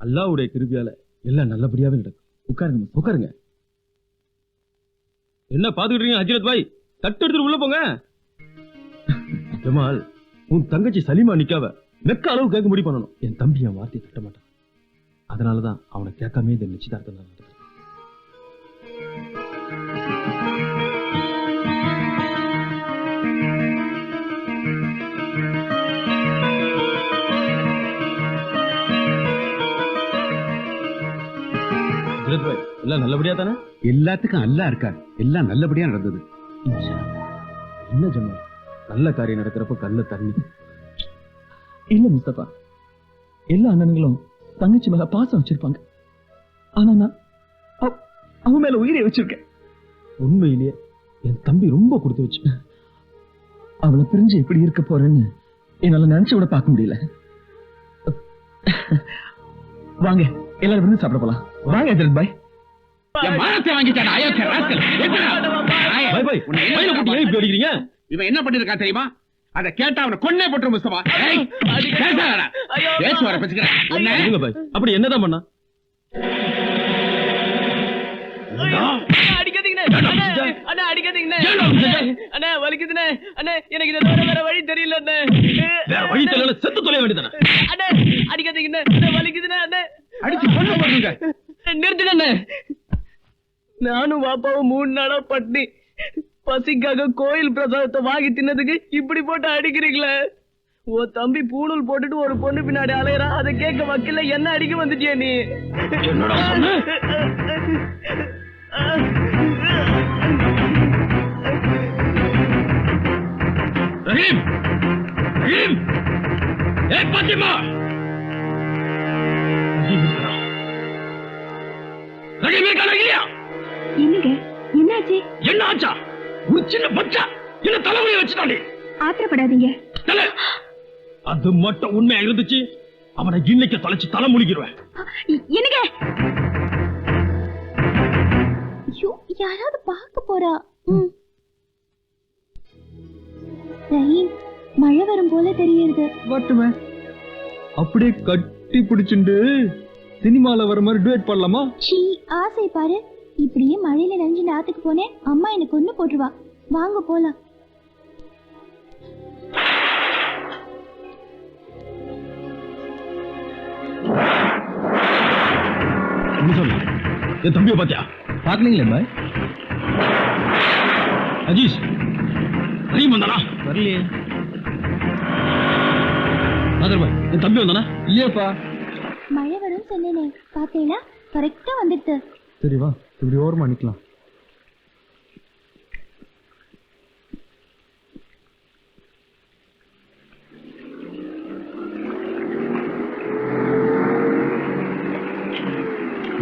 அல்லாஹ்வுடைய கிருபையால எல்லாம் நல்லபடியாவே நடக்கும். உட்காருங்க உட்காருங்க. என்ன பாத்துக்கிட்டீங்க ஹஜ்ரத் பாய்? தட்டு எடுத்துட்டு உள்ள போங்க. ஜமால், உன் தங்கச்சி சலீமா நிக்காவ மெக்க அளவு கேட்க முடிவு பண்ணணும். என் தம்பி என் வார்த்தையை தட்ட மாட்டான். அதனாலதான் அவனை கேட்காம இந்த நிச்சயதார்த்தம் நான் நடத்துறேன். எல்லாம் நல்லபடியா தானே? எல்லாத்துக்கும் அல்லாஹ் இருக்கார். எல்லாம் நல்லபடியா நடந்தது. என்ன ஜமால், நல்ல காரியம் நடக்கிறப்ப கல்ல தண்ணி இல்ல முஸ்தபா, எல்லா அண்ணன்களும் தங்கச்சி மேல பாசம் வச்சிருப்பாங்க. ஆனா நான் அவன் மேல உயிரை வச்சிருக்கேன். உண்மையிலேயே என் தம்பி ரொம்ப கொடுத்து வச்சு. அவளை பிரிஞ்சு எப்படி இருக்க போறேன்னு என்னால நினைச்சு கூட பார்க்க முடியல. வாங்க எல்லாரும் வந்து சாப்பிட போலாம். வாங்க ஹஜ்ரத் பாய். இவன் என்ன பண்ணிருக்கா தெரியுமா? அத கேட்டா அவனை கொன்னே போட்டு முஸ்தபா. அப்படி என்னதான் பண்ணா? வழி தெரியல. செத்து தொலைய வேண்டியதானே? நிறுத்தின. நானும் பாப்பாவும் 3 நாளா பட்னி. பசிக்காக கோயில் பிரசாதத்தை வாங்கி தின்னதுக்கு இப்படி போட்டு அடிக்கிறீங்களே. உன் தம்பி பூணூல் போட்டுட்டு ஒரு பொண்ணு பின்னாடி அலையறா. அதை கேட்க வக்கீல என்ன அடிக்க வந்துட்டியா நீ? என்னடா சொன்ன? ரஹீம், ரஹீம், ஏ பாத்திமா, ரஹீம் இருக்கா இல்லையா? என்னங்க என்னாச்சு? என்ன ஆச்சா? ஒரு சின்ன பச்சா என்ன தலைவலியை வச்சுட்டாண்டி. ஆத்திரப்படாதீங்க. அது மட்டும் உண்மையா இருந்துச்சு அவனை இன்னைக்கு தொலைச்சு தலை முழுகிடுவேன். என்னங்க? ஐயோ, யாராவது பார்க்க போறா. ரஹீம், மழை வரும் போல தெரியுது. வரட்டுமே. அப்படியே கட்டி பிடிச்சுண்டு சினிமால வர மாதிரி டுவேட் பண்ணலாமா? சீ, ஆசை பாரு. இப்படியே மழையில நனைஞ்சு நாத்துக்கு போனேன், அம்மா எனக்கு ஒண்ணு போட்டுருவா. வாங்க போலாம். என் தம்பியை பாத்தியா? பாக்கலீங்களே பாய். அஜீஸ், ரஹீம் வந்தானா? வரலையே. என் தம்பி வந்தானா? இல்லையாப்பா. மழை வரும் சொன்னேனே, பாத்தீங்களா? கரெக்டா வந்துடுது. சரி வா, இப்படி ஓரமா நிக்கலாம்.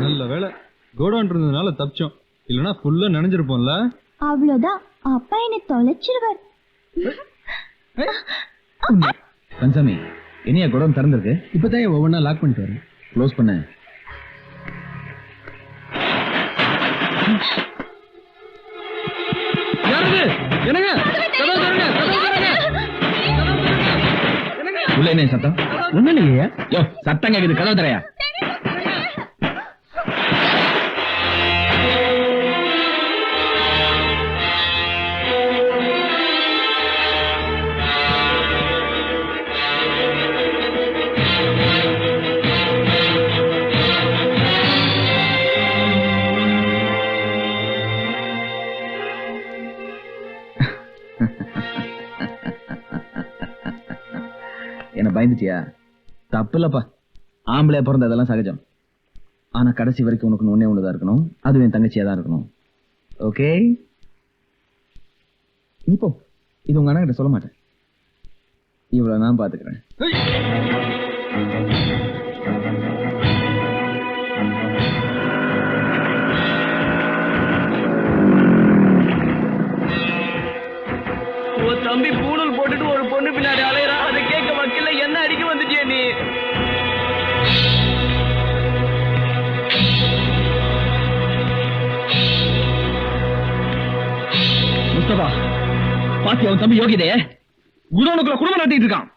நல்ல வேலை கோடவுன் இருந்ததுனால தப்பிச்சோம். இல்லனா ஃபுல்லா நனைஞ்சிருப்போம்ல. அவ்வளவுதான், அப்பா என்னை தொலைச்சிருவார். கன்சாமி, என்னையா கோடவுன் திறந்திருக்கு? இப்பதான் ஒவ்வொன்றா லாக் பண்ணிட்டு வரேன். க்ளோஸ் பண்ண. உள்ள என்ன சத்தம்? ஒண்ணு இல்லையா? யோ, சத்தம் கேக்குது, கதவு தரையா? என்ன பயந்துட்டியா? தப்பு இல்லப்பா, ஆம்பளையா பிறந்த அதெல்லாம் சகஜம். ஆனா கடைசி வரைக்கும் உனக்கு ஒன்னே ஒண்ணுதான் இருக்கணும், அது என் தங்கச்சியா தான் இருக்கணும். ஓகே? நீ போ, இது உங்க அண்ணா கிட்ட சொல்ல மாட்டேன். இவ்வளவு நான் பாத்துக்கிறேன். உன் தம்பி பூணூல் போட்டுட்டு ஒரு பொண்ணு பின்னாடி அலையறா. அதை கேட்க வக்கீல என்ன அடிக்க வந்துட்டியா நீ? முஸ்தபா, பாத்தி அவன் தம்பி யோகிதைய குடோனுக்குள்ள குடும்பம் நடத்திட்டு இருக்கான்.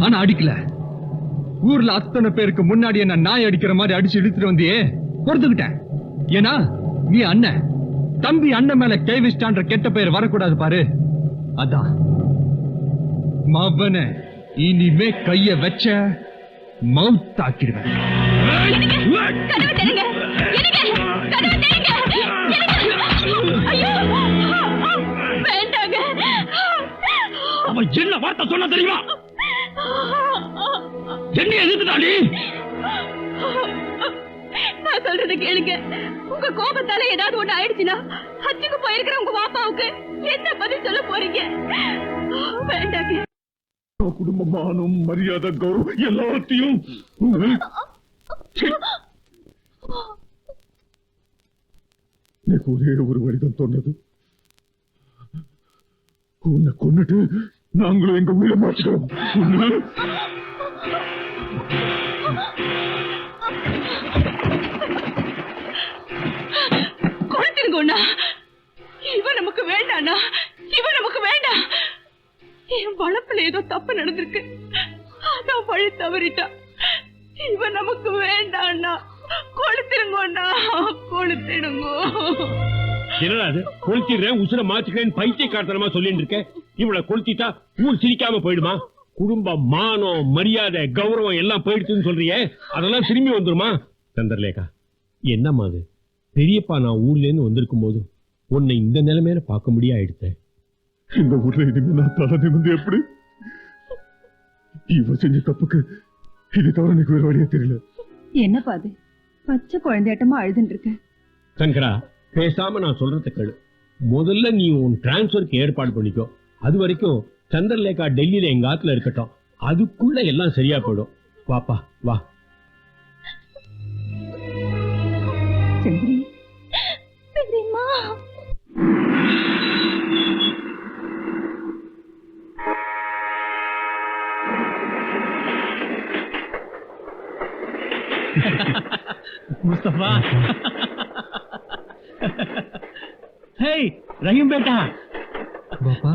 ஆனா அடிக்கல. ஊர்ல அத்தனை பேருக்கு முன்னாடி என்ன நாய் அடிக்கிற மாதிரி அடிச்சு இழுத்துட்டு வந்தியே, பொறுத்துக்கிட்டேன். ஏன்னா நீ அண்ணன், தம்பி அண்ணன் மேல கை வச்சிட்டான்ற கெட்ட பெயர் வரக்கூடாது பாரு. அதான் மவன இனிமே கைய வச்ச மவுத் ஆக்கிடுவேன். அவன் என்ன வார்த்தை சொன்ன தெரியுமா? என்ன எதிர்த்துட்டாடி? நான் சொல்றத கேளுங்க. உங்க கோபத்தால ஏதாவது ஒண்ணு ஆயிடுச்சுன்னா ஹஜ்ஜுக்கு போயிருக்கிற உங்க பாப்பாவுக்கு என்ன பதில் சொல்ல போறீங்க? வேண்டாங்க. குடும்பமானும் மரியாதை கௌரவம் எல்லாத்தையும் எனக்கு ஒரே ஒரு வழிதான் தோணுது. உன்னை கொன்னுட்டு நாங்களும் எங்க உயிரை மாற்றிக்கிறோம். கொளுத்திருங்கண்ணா. இவன் நமக்கு வேண்டாண்ணா, இவன் நமக்கு வேண்டாம். என் வளப்புல ஏதோ தப்பு நடந்திருக்கு, அதான் வழி தவறிட்டா. இவன் நமக்கு வேண்டாண்ணா. கொளுத்திருங்கண்ணா, கொளுத்திடுங்க. என்னடா அது? கொளுத்திடுறேன், உசுர மாத்திக்கிறேன் பைத்தியக்காரத்தனமா சொல்லிட்டு இருக்க. இவளை கொளுத்திட்டா ஊர் சிரிக்காம போயிடுமா? குடும்பம், மானம், மரியாதை, கௌரவம் எல்லாம் போயிடுச்சுன்னு சொல்றியே, அதெல்லாம் திரும்பி வந்துருமா? சந்திரலேகா, என்னம்மா அது? பெரியப்பா நான் ஊர்ல இருந்து வந்திருக்கும் போது உன்னை இந்த நிலைமையில பார்க்க முடியாயிடுச்சேன். இந்த ஊர்ல இனிமே நான் தலை நிமிந்து எப்படி? இவ செஞ்ச தப்புக்கு இது தவிர எனக்கு வேற வழியே தெரியல. என்னப்பா அது? பச்சை குழந்தையாட்டமா அழுதுன்னு இருக்க. சங்கரா, பேசாம நான் சொல்றத கேளு. முதல்ல நீ உன் டிரான்ஸ்பருக்கு ஏற்பாடு பண்ணிக்கோ. அது வரைக்கும் சந்திரலேகா டெல்லியில எங்க ஆத்துல இருக்கட்டும். அதுக்குள்ள எல்லாம் சரியா போயிடும். வாப்பா வா. சந்திரி, சந்திரிமா. मुस्तफा, हे रहीम बेटा. பாப்பா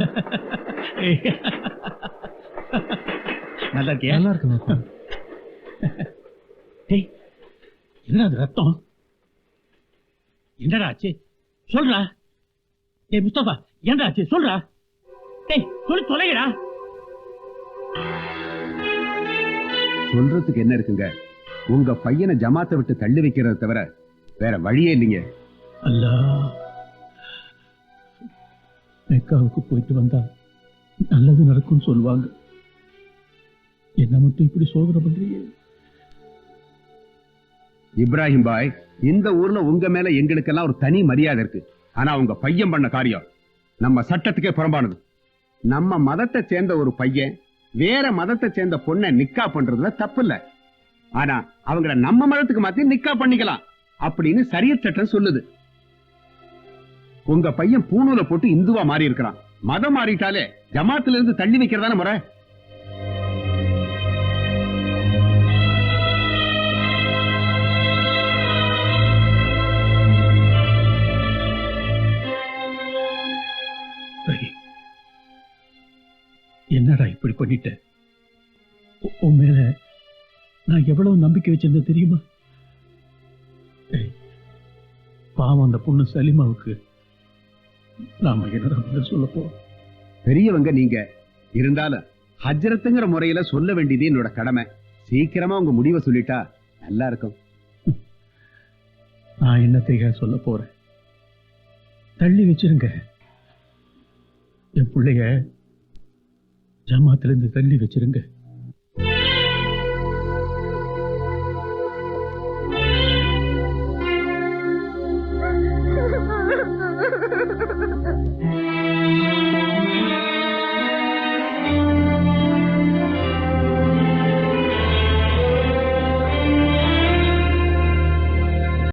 நல்லா இருக்கியா? நல்லா இருக்கு பாப்பா. டேய், என்ன அது ரத்தம்? என்னடா ஆச்சு? சொல்றா. டேய் முஸ்தபா, என்னடா ஆச்சு? சொல்றா. டேய், சொல்லி தொலைங்கடா. சொல்றதுக்கு என்ன இருக்குங்க? உங்க பையனை ஜமாத்தை விட்டு தள்ளி வைக்கிறத தவிர வேற வழியே இல்லைங்க. அல்லா, மெக்காவுக்கு போயிட்டு வந்தா நல்லது நடக்கும்னு சொல்லுவாங்க. என்ன மட்டும் இப்படி சோதனை பண்றீங்க? இப்ராஹிம் பாய், இந்த ஊர்ல உங்க மேல எங்களுக்கெல்லாம் ஒரு தனி மரியாதை இருக்கு. ஆனா உங்க பையன் பண்ண காரியம் நம்ம சட்டத்துக்கே புறம்பானது. நம்ம மதத்தை சேர்ந்த ஒரு பையன் வேற மதத்தை சேர்ந்த பொண்ணை நிக்கா பண்றதுல தப்பு இல்ல. ஆனா அவங்கள நம்ம மதத்துக்கு மாத்தி நிக்கா பண்ணிக்கலாம் அப்படின்னு ஷரியத் சட்டம் சொல்லுது. உங்க பையன் பூணூல போட்டு இந்துவா மாறி இருக்கிறான். மதம் மாறிட்டாலே ஜமாத்துல இருந்து தள்ளி வைக்கிறதான முறை. என்னடா இப்படி பண்ணிட்ட? உன் மேல நான் எவ்வளவு நம்பிக்கை வச்சிருந்தேன் தெரியுமா? பாவம் அந்த பொண்ணு சலிமாவுக்கு நாம என்னடா பதில் சொல்ல போறோம்? பெரியவங்க நீங்க இருந்தாலும் ஹஜ்ரத்துங்கிற முறையில சொல்ல வேண்டியது என்னோட கடமை. சீக்கிரமா உங்க முடிவை சொல்லிட்டா நல்லா இருக்கும். நான் என்னத்தையா சொல்ல போறேன்? தள்ளி வச்சிருங்க. என் பிள்ளைய ஜமாத்திலிருந்து தள்ளி வச்சிருங்க.